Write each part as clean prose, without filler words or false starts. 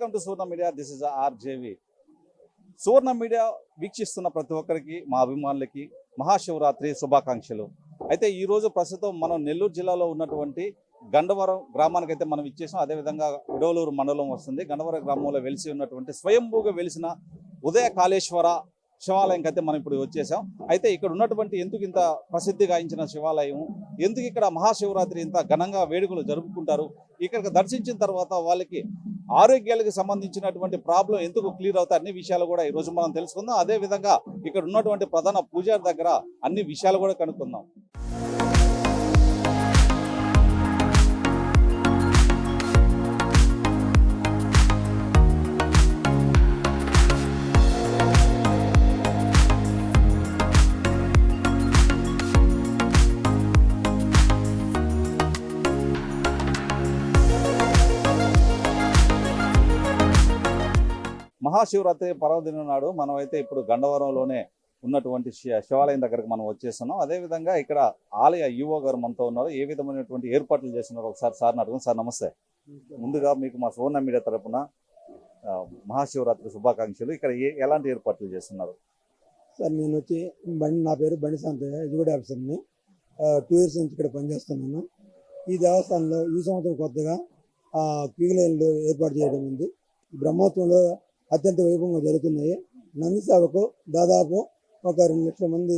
Welcome to Suvarna media. This is RJV. Suvarna media వీక్షిస్తున్న ప్రతి ఒక్కరికి, మా అభిమానులకి మహాశివరాత్రి శుభాకాంక్షలు. అయితే ఈరోజు ప్రస్తుతం మనం నెల్లూరు జిల్లాలో ఉన్నటువంటి గండవరం గ్రామానికి అయితే మనం ఇచ్చేసాం. అదేవిధంగా విడవలూరు మండలం వస్తుంది. గండవరం గ్రామంలో వెలిసి ఉన్నటువంటి స్వయంభూగా వెలిసిన ఉదయ కాళేశ్వర శివాలయంకి అయితే మనం ఇప్పుడు వచ్చేసాం. అయితే ఇక్కడ ఉన్నటువంటి ఎందుకు ఇంత ప్రసిద్ధి గాయించిన శివాలయం, ఎందుకు ఇక్కడ మహాశివరాత్రి ఇంత ఘనంగా వేడుకలు జరుపుకుంటారు, ఇక్కడికి దర్శించిన తర్వాత వాళ్ళకి ఆరోగ్యాలకు సంబంధించినటువంటి ప్రాబ్లం ఎందుకు క్లియర్ అవుతాయి, అన్ని విషయాలు కూడా ఈరోజు మనం తెలుసుకుందాం. అదేవిధంగా ఇక్కడ ఉన్నటువంటి ప్రధాన పూజారి దగ్గర అన్ని విషయాలు కూడా కనుక్కుందాం. మహాశివరాత్రి పర్వదినం నాడు మనం అయితే ఇప్పుడు గండవరంలోనే ఉన్నటువంటి శివాలయం దగ్గరకు మనం వచ్చేస్తున్నాం. అదేవిధంగా ఇక్కడ ఆలయ ఈవో గారు మనతో ఉన్నారు. ఏ విధమైనటువంటి ఏర్పాట్లు చేస్తున్నారు ఒకసారి సార్ని అడుగుతాం. సార్ నమస్తే. ముందుగా మీకు మా సువర్ణ మీడియా తరపున మహాశివరాత్రి శుభాకాంక్షలు. ఇక్కడ ఎలాంటి ఏర్పాట్లు చేస్తున్నారు? సార్ నేను వచ్చి నా పేరు బండి శాంతయ్య, ఎగ్జిక్యూటివ్ ఆఫీసర్ని. 2 years నుంచి ఇక్కడ పనిచేస్తున్నాను. ఈ దేవస్థానంలో ఈ సంవత్సరం కొత్తగా క్యూ లైన్లు ఏర్పాటు చేయడం ఉంది. బ్రహ్మోత్సవంలో అత్యంత వైభవంగా జరుగుతున్నాయి. నంది సేవకు దాదాపు ఒక 2 లక్షల మంది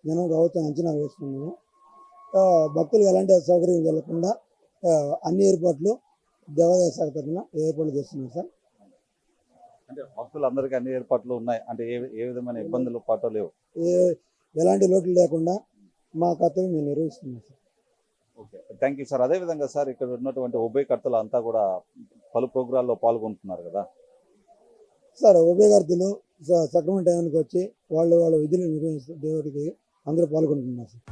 జనం రావచ్చు అంచనా వేస్తున్నాము. భక్తులకు ఎలాంటి సౌకర్యం జరగకుండా అన్ని ఏర్పాట్లు దేవాదాయ శాఖ తరఫున ఏర్పాట్లు చేస్తున్నాం సార్. అంటే భక్తులందరికీ అన్ని ఏర్పాట్లు ఉన్నాయి అంటే ఏ విధమైన ఇబ్బందులు పాటు లేవు, ఎలాంటి లోట్లు లేకుండా మా కర్తవ్యం మేము నిర్వహిస్తున్నాం sir. Okay, thank you sir. అదేవిధంగా సార్ ఇక్కడ ఉన్నటువంటి ఉభయకర్తలు అంతా కూడా పలు ప్రోగ్రాల్లో పాల్గొంటున్నారు కదా సార్. ఉభయకర్తలు సక్రమ టైంకి వచ్చి వాళ్ళ విధులు నిర్వహిస్తూ దేవుడికి అందరూ పాల్గొంటున్నారు సార్.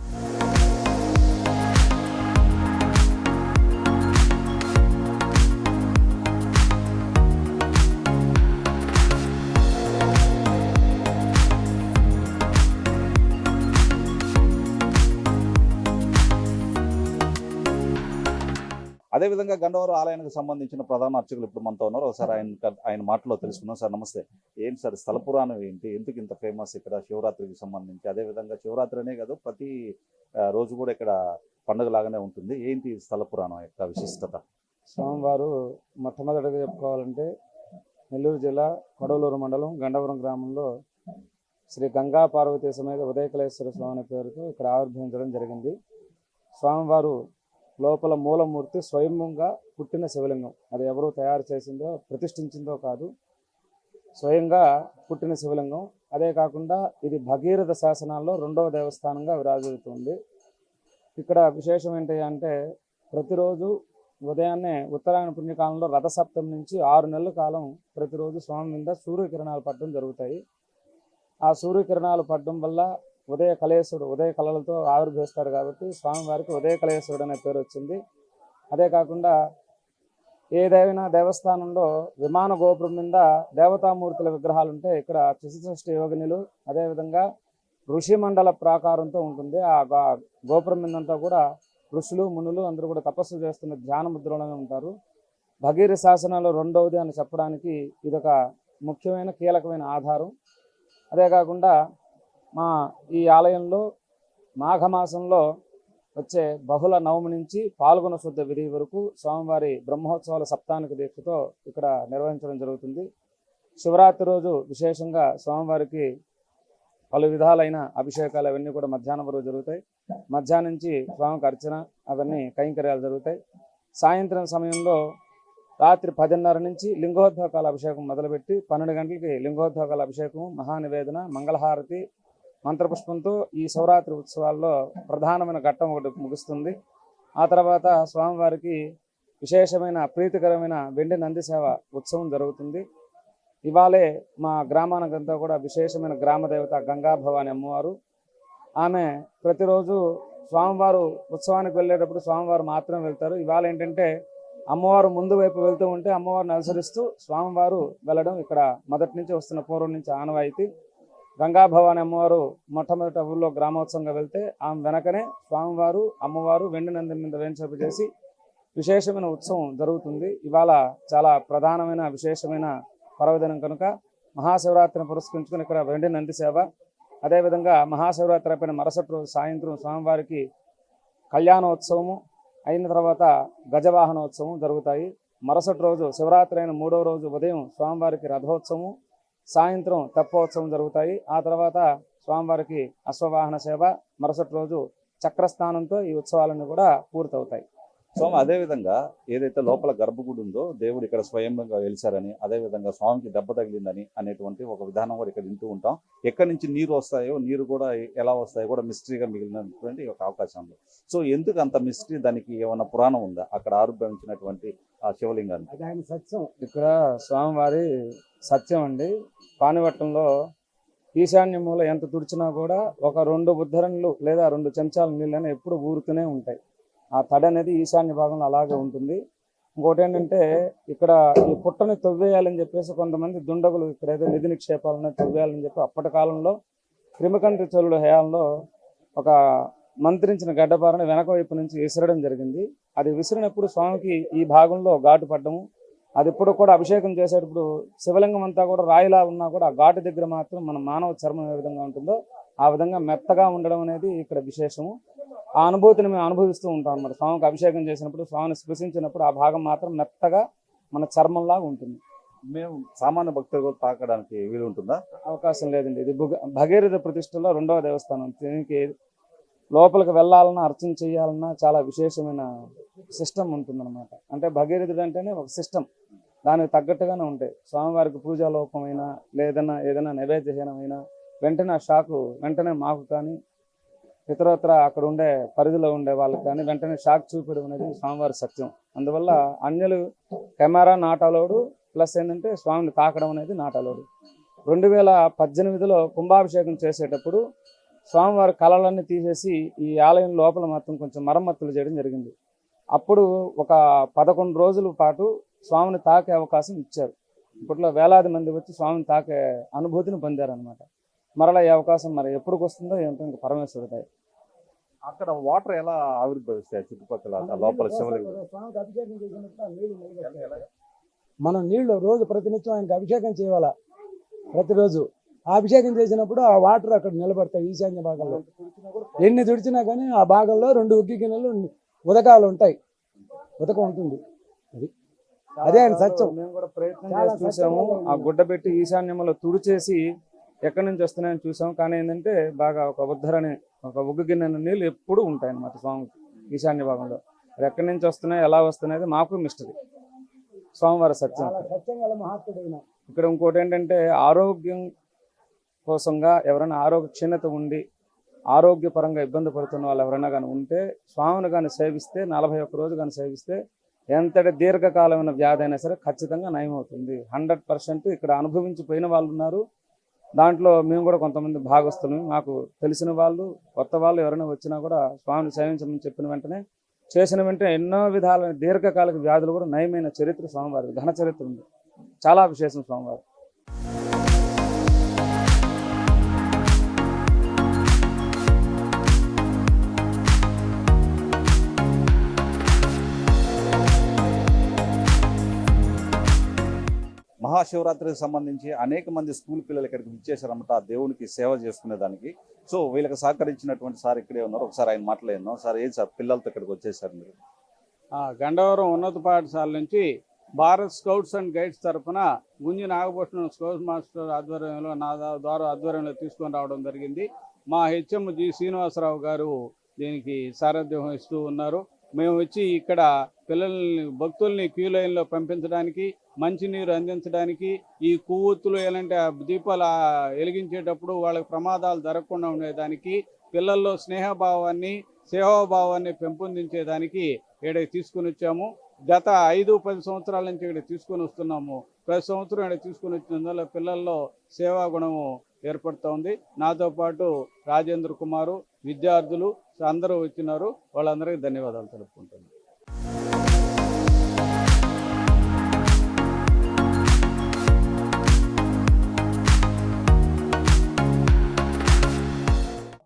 అదేవిధంగా గండవరం ఆలయానికి సంబంధించిన ప్రధాన అర్చకులు ఇప్పుడు మనతో ఉన్నారు. ఒకసారి ఆయన మాటలో తెలుసుకున్నాం. సార్ నమస్తే. ఏంటి సార్ స్థల పురాణం ఏంటి, ఎందుకు ఇంత ఫేమస్ ఇక్కడ శివరాత్రికి సంబంధించి? అదేవిధంగా శివరాత్రినే కాదు, ప్రతి రోజు కూడా ఇక్కడ పండుగ లాగానే ఉంటుంది. ఏంటి స్థల పురాణం యొక్క విశిష్టత? స్వామివారు మొట్టమొదటిగా చెప్పుకోవాలంటే నెల్లూరు జిల్లా కొడవలూరు మండలం గండవరం గ్రామంలో శ్రీ గంగా పార్వతీ సమేత ఉదయకళేశ్వర స్వామి అనే పేరుతో ఇక్కడ ఆవిర్భవించడం జరిగింది. స్వామివారు లోపల మూలమూర్తి స్వయంగా పుట్టిన శివలింగం. అది ఎవరో తయారు చేసిందో ప్రతిష్ఠించిందో కాదు, స్వయంగా పుట్టిన శివలింగం. అదే కాకుండా ఇది భగీరథ శాసనాల్లో 2వ దేవస్థానంగా విరాజిల్లుతుంది. ఇక్కడ విశేషం ఏంటి అంటే ప్రతిరోజు ఉదయాన్నే ఉత్తరాయణ పుణ్యకాలంలో రథసప్తమి నుంచి 6 నెలల కాలం ప్రతిరోజు స్వామి మీద సూర్యకిరణాలు పడడం జరుగుతాయి. ఆ సూర్యకిరణాలు పడడం వల్ల ఉదయ కళేశ్వరుడు ఉదయ కళలతో ఆవిర్భవిస్తాడు కాబట్టి స్వామివారికి ఉదయ కళేశ్వరుడు అనే పేరు వచ్చింది. అదే కాకుండా ఏదైనా దేవస్థానంలో విమాన గోపురం మీద దేవతామూర్తుల విగ్రహాలు ఉంటే ఇక్కడ చతుషష్ఠి యోగినులు, అదేవిధంగా ఋషి మండల ప్రాకారంతో ఉంటుంది. ఆ గోపురం మీదంతా కూడా ఋషులు మునులు అందరూ కూడా తపస్సు చేస్తున్న ధ్యాన ముద్రలోనే ఉంటారు. భగీరథ శాసనాలు 2వది అని చెప్పడానికి ఇదొక ముఖ్యమైన కీలకమైన ఆధారం. అదే కాకుండా మా ఈ ఆలయంలో మాఘమాసంలో వచ్చే బహుళ నవమి నుంచి పాల్గొన శుద్ధ విధి వరకు స్వామివారి బ్రహ్మోత్సవాల సప్తానిక దీక్షతో ఇక్కడ నిర్వహించడం జరుగుతుంది. శివరాత్రి రోజు విశేషంగా స్వామివారికి పలు విధాలైన అభిషేకాలు అవన్నీ కూడా మధ్యాహ్నం వరకు జరుగుతాయి. మధ్యాహ్నం నుంచి స్వామికి అర్చన అవన్నీ కైంకర్యాలు జరుగుతాయి. సాయంత్రం సమయంలో రాత్రి 10:30 నుంచి లింగోద్భోగాల అభిషేకం మొదలుపెట్టి 12 గంటలకి లింగోద్భోగాల అభిషేకం, మహానివేదన, మంగళహారతి, మంత్రపుష్పంతో ఈ శివరాత్రి ఉత్సవాల్లో ప్రధానమైన ఘట్టం ఒకటి ముగుస్తుంది. ఆ తర్వాత స్వామివారికి విశేషమైన ప్రీతికరమైన వెండి నంది సేవ ఉత్సవం జరుగుతుంది. ఇవాళే మా గ్రామానికంతా కూడా విశేషమైన గ్రామదేవత గంగా భవాని అమ్మవారు. ఆమె ప్రతిరోజు స్వామివారు ఉత్సవానికి వెళ్ళేటప్పుడు స్వామివారు మాత్రం వెళ్తారు. ఇవాళ ఏంటంటే అమ్మవారు ముందు వైపు వెళ్తూ ఉంటే అమ్మవారిని అనుసరిస్తూ స్వామివారు వెళ్ళడం ఇక్కడ మొదటి నుంచి వస్తున్న పూర్వం నుంచి ఆనవాయితీ. గంగా భవాని అమ్మవారు మొట్టమొదట ఊళ్ళో గ్రామోత్సవంగా వెళ్తే ఆమె వెనకనే స్వామివారు అమ్మవారు వెండి నంది మీద వేంచేపు చేసి విశేషమైన ఉత్సవం జరుగుతుంది. ఇవాళ చాలా ప్రధానమైన విశేషమైన పర్వదినం కనుక మహాశివరాత్రిని పురస్కరించుకుని ఇక్కడ వెండి నంది సేవ, అదేవిధంగా మహాశివరాత్రి అయిపోయిన మరుసటి రోజు సాయంత్రం స్వామివారికి కళ్యాణోత్సవము అయిన తర్వాత గజవాహనోత్సవం జరుగుతాయి. మరుసటి రోజు శివరాత్రి అయిన 3వ రోజు ఉదయం స్వామివారికి రథోత్సవం, సాయంత్రం తెప్పోత్సవం జరుగుతాయి. ఆ తర్వాత స్వామివారికి అశ్వవాహన సేవ, మరుసటి రోజు చక్రస్నానంతో ఈ ఉత్సవాలన్నీ కూడా పూర్తవుతాయి. స్వామి అదేవిధంగా ఏదైతే లోపల గర్భగుడి ఉందో దేవుడు ఇక్కడ స్వయంగా వెలిసారని, అదేవిధంగా స్వామికి దెబ్బ తగిలిందని అనేటువంటి ఒక విధానం కూడా ఇక్కడ వింటూ ఉంటాం. ఎక్కడి నుంచి నీరు వస్తాయో, నీరు కూడా ఎలా వస్తాయో కూడా మిస్టరీగా మిగిలినటువంటి ఒక అవకాశం ఉంది. సో ఎందుకు అంత మిస్టరీ? దానికి ఏమైనా పురాణం ఉందా అక్కడ ఆవిర్భవించినటువంటి ఆ శివలింగానికి? సత్యం ఇక్కడ స్వామివారి సత్యం అండి. పానివట్టంలో ఈశాన్య మూల ఎంత తుడిచినా కూడా ఒక 2 ఉద్ధరణలు లేదా 2 చెంచాల నీళ్ళని ఎప్పుడు ఊరుతూనే ఉంటాయి. ఆ తడి అనేది ఈశాన్య భాగంలో అలాగే ఉంటుంది. ఇంకోటి ఏంటంటే ఇక్కడ ఈ పుట్టని తవ్వేయాలని చెప్పేసి కొంతమంది దుండగులు ఇక్కడ ఏదో నిధి నిక్షేపాలను తవ్వేయాలని చెప్పి అప్పటి కాలంలో క్రిమికంట్రి చోళుల హయాంలో ఒక మంత్రించిన గడ్డపారని వెనక వైపు నుంచి విసరడం జరిగింది. అది విసిరినప్పుడు స్వామికి ఈ భాగంలో ఘాటు పడ్డము. అది ఇప్పుడు కూడా అభిషేకం చేసేటప్పుడు శివలింగం అంతా కూడా రాయిలా ఉన్నా కూడా ఆ ఘాటు దగ్గర మాత్రం మన మానవ చర్మం ఏ విధంగా ఉంటుందో ఆ విధంగా మెత్తగా ఉండడం అనేది ఇక్కడ విశేషము. ఆ అనుభూతిని మేము అనుభవిస్తూ ఉంటాం అన్నమాట. స్వామికి అభిషేకం చేసినప్పుడు, స్వామిని స్పృశించినప్పుడు ఆ భాగం మాత్రం మెత్తగా మన చర్మంలాగా ఉంటుంది. మేము సామాన్య భక్తులు కూడా తాకడానికి వీలు ఉంటుందా? అవకాశం లేదండి. ఇది భగీరథ ప్రతిష్టలో 2వ దేవస్థానం. దీనికి లోపలికి వెళ్ళాలన్నా, అర్చన చేయాలన్నా చాలా విశేషమైన సిస్టమ్ ఉంటుందన్నమాట. అంటే భగీరథుడు అంటేనే ఒక సిస్టమ్, దానికి తగ్గట్టుగానే ఉంటాయి. స్వామివారికి పూజా లోపమైనా ఏదైనా నైవేద్యహీనమైనా వెంటనే ఆ షాకు వెంటనే మాకు కానీ ఇతరత్ర అక్కడ ఉండే పరిధిలో ఉండే వాళ్ళకి కానీ వెంటనే షాక్ చూపడం అనేది స్వామివారి సత్యం. అందువల్ల అన్యులు కెమెరా నాట్ అలౌడ్, ప్లస్ ఏంటంటే స్వామిని తాకడం అనేది నాట్ అలౌడ్. 2018లో కుంభాభిషేకం చేసేటప్పుడు స్వామివారి కళలన్నీ తీసేసి ఈ ఆలయం లోపల మాత్రం కొంచెం మరమ్మతులు చేయడం జరిగింది. అప్పుడు ఒక 11 రోజుల పాటు స్వామిని తాకే అవకాశం ఇచ్చారు. ఇప్పట్లో వేలాది మంది వచ్చి స్వామిని తాకే అనుభూతిని పొందారనమాట. మరలా ఈ అవకాశం మరి ఎప్పటికి వస్తుందో ఏంటో ఇంకా పరమేశ్వరుతాయి. అక్కడ వాటర్ ఎలా ఆవిర్భవిస్తాయి చుట్టుపక్కల లోపల శివలింగం? మనం నీళ్లు రోజు ప్రతినిత్యం ఆయనకి అభిషేకం చేయాలా. ప్రతిరోజు ఆ అభిషేకం చేసినప్పుడు ఆ వాటర్ అక్కడ నిలబడతాయి. ఈశాన్య భాగంలో ఎన్ని తుడిచినా కానీ ఆ భాగంలో 2 ఉగ్గి గిన్నెలు ఉదకాలు ఉంటాయి, ఉదకం ఉంటుంది. అదే ఆయన సత్యం. మేము కూడా ప్రయత్నం చేసి చూసాము. ఆ గుడ్డ పెట్టి ఈశాన్యంలో తుడిచేసి ఎక్కడి నుంచి వస్తున్నాయని చూసాం. కానీ ఏంటంటే బాగా ఒక ఉద్ధరణ, ఒక ఉగ్గు గిన్నె నీళ్ళు ఎప్పుడు ఉంటాయి అన్నమాట స్వామి ఈశాన్య భాగంలో. అది ఎక్కడి నుంచి వస్తున్నాయి, ఎలా వస్తున్నాయి మాకు మిస్టరీ. స్వామివారి సత్యం. ఇక్కడ ఇంకోటి ఏంటంటే ఆరోగ్యం కోసంగా ఎవరైనా ఆరోగ్య క్షీణత ఉండి ఆరోగ్యపరంగా ఇబ్బంది పడుతున్న వాళ్ళు ఎవరైనా కానీ ఉంటే స్వామిని కానీ సేవిస్తే 41 రోజు కానీ సేవిస్తే ఎంతటి దీర్ఘకాలమైన వ్యాధి అయినా సరే ఖచ్చితంగా నయం అవుతుంది. 100% ఇక్కడ అనుభవించిపోయిన వాళ్ళు ఉన్నారు. దాంట్లో మేము కూడా కొంతమంది భాగస్తులు. మాకు తెలిసిన వాళ్ళు, కొత్త వాళ్ళు ఎవరైనా వచ్చినా కూడా స్వామిని సేవించమని చెప్పిన వెంటనే చేసిన వెంటనే ఎన్నో విధాల దీర్ఘకాలిక వ్యాధులు కూడా నయమైన చరిత్ర స్వామివారి, ఘన చరిత్ర ఉంది. చాలా విశేషం స్వామివారు. మహాశివరాత్రికి సంబంధించి అనేక మంది స్కూల్ పిల్లలు ఇక్కడికి విచ్చేశారన్నమాట ఆ దేవునికి సేవ చేసుకునే దానికి. సో వీళ్ళకి సహకరించినటువంటి సార్ ఇక్కడే ఉన్నారు. ఒకసారి ఆయన మాట్లాడినాం. సార్ ఏది సార్ పిల్లలతో ఇక్కడికి వచ్చేసారు మీరు? గండవరం ఉన్నత పాఠశాల నుంచి భారత్ స్కౌట్స్ అండ్ గైడ్స్ తరఫున గుంజి నాగభూషణం స్కౌట్స్ మాస్టర్ ఆధ్వర్యంలో ఆధ్వర్యంలో తీసుకొని రావడం జరిగింది. మా హెచ్ఎం జి శ్రీనివాసరావు గారు దీనికి సారథ్యం వహిస్తూ ఉన్నారు. మేము వచ్చి ఇక్కడ పిల్లల్ని, భక్తుల్ని క్యూ లైన్లో పంపించడానికి, మంచినీరు అందించడానికి, ఈ కొవ్వొత్తులు ఎలాంటి దీపాలు వెలిగించేటప్పుడు వాళ్ళకి ప్రమాదాలు జరగకుండా ఉండేదానికి, పిల్లల్లో స్నేహభావాన్ని, సేవాభావాన్ని పెంపొందించేదానికి ఇక్కడ తీసుకుని వచ్చాము. గత 5-10 సంవత్సరాల నుంచి ఇక్కడ తీసుకొని వస్తున్నాము. ప్రతి సంవత్సరం ఇక్కడ తీసుకుని వచ్చినందువల్ల పిల్లల్లో సేవా గుణము ఏర్పడుతూ ఉంది. నాతో పాటు రాజేంద్ర కుమారు, విద్యార్థులు అందరూ వచ్చినారు. వాళ్ళందరికీ ధన్యవాదాలు తెలుపుకుంటున్నాను.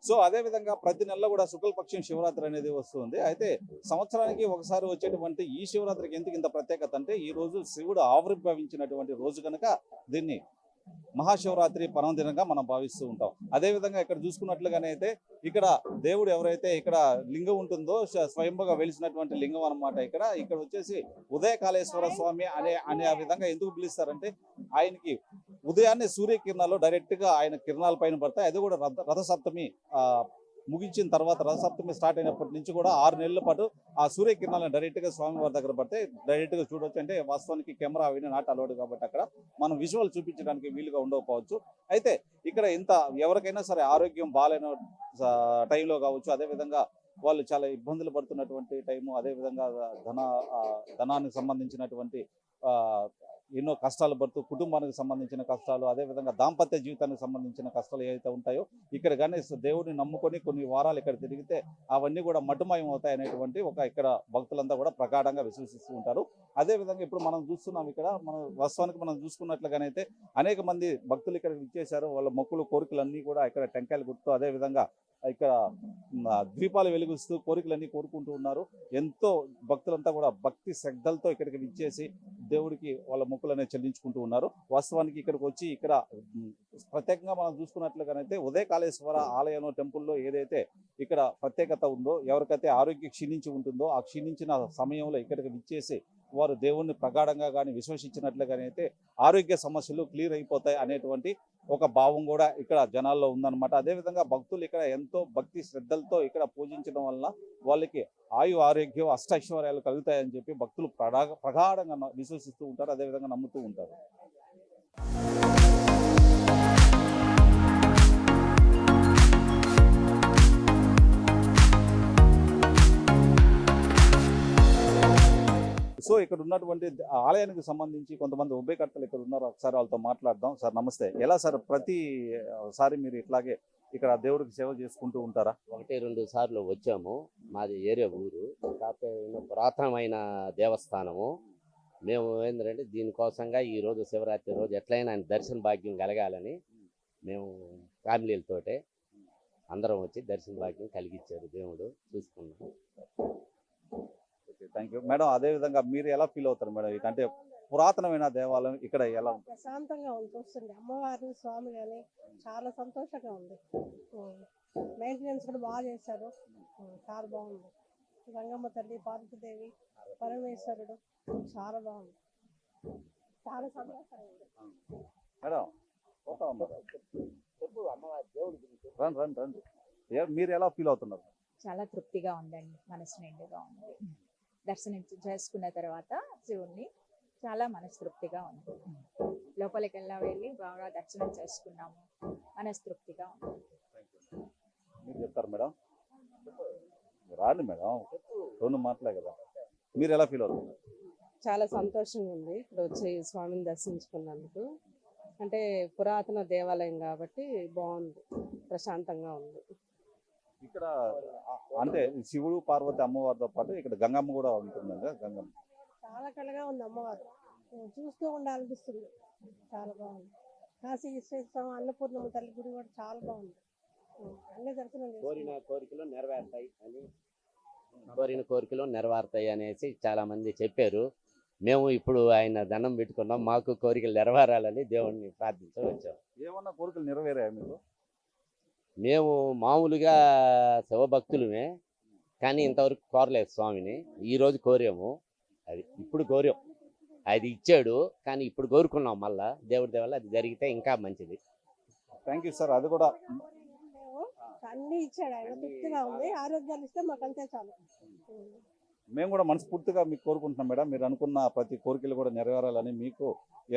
సో అదే విధంగా ప్రతి నెలలో కూడా శుక్లపక్షం శివరాత్రి అనేది వస్తుంది. అయితే సంవత్సరానికి ఒకసారి వచ్చేటువంటి ఈ శివరాత్రికి ఎందుకు ఇంత ప్రత్యేకత అంటే ఈ రోజు శివుడు ఆవిర్భవించినటువంటి రోజు కనుక దీన్ని మహాశివరాత్రి పర్వదినంగా మనం భావిస్తూ ఉంటాం. అదే విధంగా ఇక్కడ చూసుకున్నట్లుగానే అయితే ఇక్కడ దేవుడు ఎవరైతే ఇక్కడ లింగం ఉంటుందో స్వయంగా వెలిసినటువంటి లింగం అన్నమాట. ఇక్కడ వచ్చేసి ఉదయకాళేశ్వర స్వామి అనే ఆ విధంగా ఎందుకు పిలుస్తారంటే ఆయనకి ఉదయాన్నే సూర్యకిరణాలు డైరెక్ట్ గా ఆయన కిరణాల పైన పడతాయి. అది కూడా రథసప్తమి ముగించిన తర్వాత రథసప్తమి స్టార్ట్ అయినప్పటి నుంచి కూడా 6 నెలల పాటు ఆ సూర్యకిరణాలను డైరెక్ట్ గా స్వామివారి దగ్గర పడితే డైరెక్ట్ గా చూడొచ్చు. అంటే వాస్తవానికి కెమెరా అవన్నీ నాట్ అలౌడ్ కాబట్టి అక్కడ మనం విజువల్ చూపించడానికి వీలుగా ఉండకపోవచ్చు. అయితే ఇక్కడ ఇంత ఎవరికైనా సరే ఆరోగ్యం బాగాలేని టైంలో కావచ్చు, అదేవిధంగా వాళ్ళు చాలా ఇబ్బందులు పడుతున్నటువంటి టైము, అదేవిధంగా ధనానికి సంబంధించినటువంటి ఎన్నో కష్టాలు పడుతూ కుటుంబానికి సంబంధించిన కష్టాలు, అదేవిధంగా దాంపత్య జీవితానికి సంబంధించిన కష్టాలు ఏవైతే ఉంటాయో ఇక్కడ కానీ దేవుడిని నమ్ముకొని కొన్ని వారాలు ఇక్కడ తిరిగితే అవన్నీ కూడా మటుమాయం అవుతాయి అనేటువంటి ఇక్కడ భక్తులంతా కూడా ప్రగాఢంగా విశ్వసిస్తూ ఉంటారు. అదేవిధంగా ఇప్పుడు మనం చూస్తున్నాం ఇక్కడ వాస్తవానికి మనం చూసుకున్నట్లుగానైతే అనేక మంది భక్తులు ఇక్కడ ఇచ్చేశారు. వాళ్ళ మొక్కులు కోరికలన్నీ కూడా ఇక్కడ టెంకాయలు గుర్తు అదేవిధంగా ఇక్కడ ద్వీపాలు వెలిగిస్తూ కోరికలన్నీ కోరుకుంటూ ఉన్నారు. ఎంతో భక్తులంతా కూడా భక్తి శ్రద్ధలతో ఇక్కడికి విచ్చేసి దేవుడికి వాళ్ళ మొక్కులనే చెల్లించుకుంటూ ఉన్నారు. వాస్తవానికి ఇక్కడికి వచ్చి ఇక్కడ ప్రత్యేకంగా మనం చూసుకున్నట్లుగానైతే ఉదయకాళేశ్వర ఆలయంలో టెంపుల్లో ఏదైతే ఇక్కడ ప్రత్యేకత ఉందో, ఎవరికైతే ఆరోగ్యం క్షీణించి ఉంటుందో ఆ క్షీణించిన సమయంలో ఇక్కడికి విచ్చేసి వారు దేవుణ్ణి ప్రగాఢంగా కానీ విశ్వసించినట్లుగానే అయితే ఆరోగ్య సమస్యలు క్లియర్ అయిపోతాయి అనేటువంటి ఒక భావం కూడా ఇక్కడ జనాల్లో ఉందన్నమాట. అదేవిధంగా భక్తులు ఇక్కడ ఎంతో భక్తి శ్రద్ధలతో ఇక్కడ పూజించడం వల్ల వాళ్ళకి ఆరోగ్యం అష్టైశ్వర్యాలు కలుగుతాయని చెప్పి భక్తులు ప్రగాఢంగా విశ్వసిస్తూ ఉంటారు, అదేవిధంగా నమ్ముతూ ఉంటారు. సో ఇక్కడ ఉన్నటువంటి ఆలయానికి సంబంధించి కొంతమంది ఉభయకర్తలు ఇక్కడ ఉన్నారు. ఒకసారి వాళ్ళతో మాట్లాడదాం. సార్ నమస్తే. ఎలా సార్ ప్రతిసారి మీరు ఇట్లాగే ఇక్కడ దేవుడికి సేవ చేసుకుంటూ ఉంటారా? 1-2 సార్లు వచ్చాము. మాది ఏరియా ఊరు, కాకపోతే పురాతనమైన దేవస్థానము. మేము ఏంటంటే దీనికోసంగా ఈ రోజు శివరాత్రి రోజు ఎట్లయినా ఆయన దర్శన భాగ్యం కలగాలని మేము ఫ్యామిలీలతోటే అందరం వచ్చి దర్శన భాగ్యం కలిగించారు. దేవుడు చూసుకున్నాం. Thank you madam. అదే విధంగా మీరు ఎలా ఫీల్ అవుతారు మేడం? అంటే పురాతనమైన దేవాలయం ఇక్కడ ఎలా ఉంది? ప్రశాంతంగా ఉంది చూస్తుంది. అమ్మవారు స్వామి కానీ చాలా సంతోషంగా ఉంది. మెయింటెనెన్స్ కూడా బాగా చేశారు. చాలా బాగుంది. గంగమ్మ తల్లి, పార్వతీదేవి, పరమేశ్వరుడు చాలా బాగుంది. చాలా సంతోషంగా ఉంది. మేడం చెప్పు అమ్మవారి దేవుడి గురించి. రండి. మీరు ఎలా ఫీల్ అవుతున్నారు? చాలా తృప్తిగా ఉందండి, మనసు నిండుగా ఉంది. దర్శనం చేసుకున్న తర్వాత శివుణ్ణి చాలా మనస్తృప్తిగా ఉంది. లోపలికి వెళ్ళి బాగా దర్శనం చేసుకున్నాము, మనస్తృప్తిగా ఉంది. మీరు చెప్తారు మేడం? రాండి మేడం, రెండు మాటలే కదా. మీరు ఎలా ఫీల్ అవుతున్నారు? చాలా సంతోషంగా ఉంది ఇక్కడ వచ్చి స్వామిని దర్శించుకున్నందుకు. అంటే పురాతన దేవాలయం కాబట్టి బాగుంది, ప్రశాంతంగా ఉంది. ఇక్కడ అంటే శివుడు పార్వతి అమ్మవారితో పాటు ఇక్కడ గంగమ్మ కూడా ఉంటుందండి. గంగమ్మ చాలా కళగా ఉంది. అమ్మవారు చూస్తూ ఉండాలనిపిస్తుంది. చాలా బాగుంది. కాశీ విశ్వేశ్వరం అన్నపూర్ణమ్మ తల్లి గుడి కూడా చాలా బాగుంది. అన్ని దర్శనం కోరిన కోరికలు నెరవేరుతాయి అనేసి చాలా మంది చెప్పారు. మేము ఇప్పుడు ఆయన దండం పెట్టుకున్నాం. మాకు కోరికలు నెరవేరాలని దేవుణ్ణి ప్రార్థించవచ్చాం. ఏమన్నా కోరికలు నెరవేరాయా మీకు? మేము మామూలుగా శివభక్తులమే, కానీ ఇంతవరకు కోరలేదు స్వామిని. ఈరోజు కోరాము, అది ఇప్పుడు కోరాం, అది ఇచ్చాడు. కానీ ఇప్పుడు కోరుకున్నాం మళ్ళా. దేవుడి దేవల్ల అది జరిగితే ఇంకా మంచిది. Thank you sir. అది కూడా అన్ని ఇచ్చాడు ఆయన. తృప్తిగా ఉంది. ఆరోగ్యాలు ఇస్తే మాకు అంతే చాలు. మేము కూడా మనస్ఫూర్తిగా మీకు కోరుకుంటున్నాం మేడం. మీరు అనుకున్న ప్రతి కోరికలు కూడా నెరవేరాలని, మీకు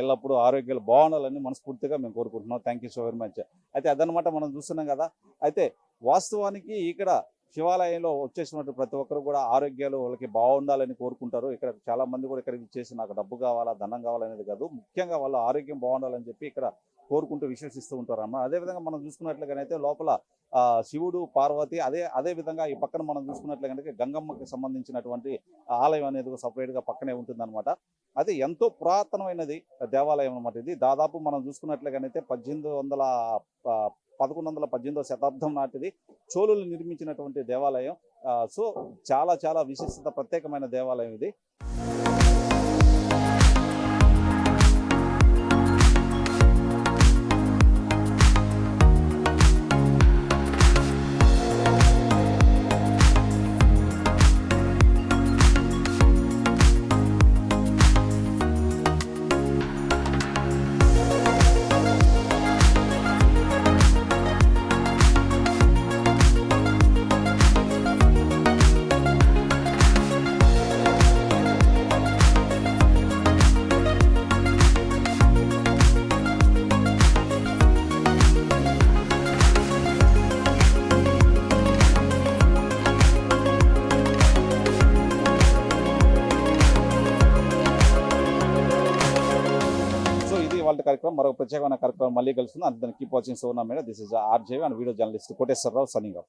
ఎల్లప్పుడూ ఆరోగ్యాలు బాగుండాలని మనస్ఫూర్తిగా మేము కోరుకుంటున్నాం. Thank you so very much. అయితే అదనమాట మనం చూస్తున్నాం కదా. అయితే వాస్తవానికి ఇక్కడ శివాలయంలో వచ్చేసినటువంటి ప్రతి ఒక్కరు కూడా ఆరోగ్యాలు వాళ్ళకి బాగుండాలని కోరుకుంటారు. ఇక్కడ చాలా మంది కూడా ఇక్కడ ఇచ్చేసి నాకు డబ్బు కావాలా, ధనం కావాలనేది కాదు, ముఖ్యంగా వాళ్ళ ఆరోగ్యం బాగుండాలని చెప్పి ఇక్కడ కోరుకుంటూ విశ్వసిస్తూ ఉంటారు అన్నమాట. అదేవిధంగా మనం చూసుకున్నట్లుగానైతే లోపల శివుడు, పార్వతి, అదే విధంగా ఈ పక్కన మనం చూసుకున్నట్లుగా గంగమ్మకి సంబంధించినటువంటి ఆలయం అనేది సపరేట్గా పక్కనే ఉంటుందన్నమాట. అది ఎంతో పురాతనమైనది దేవాలయం అన్నమాట. ఇది దాదాపు మనం చూసుకున్నట్లుగానైతే 18వ శతాబ్దం నాటిది. చోళులు నిర్మించినటువంటి దేవాలయం. సో చాలా చాలా విశిష్టత, ప్రత్యేకమైన దేవాలయం ఇది. వాళ్ళ కార్యక్రమం మరొక ప్రత్యేకమైన కార్యక్రమం మళ్ళీ కలుస్తుంది. అందుకని keep watching Suvarna media. This is RJV and video journalist Koteswararao signing off.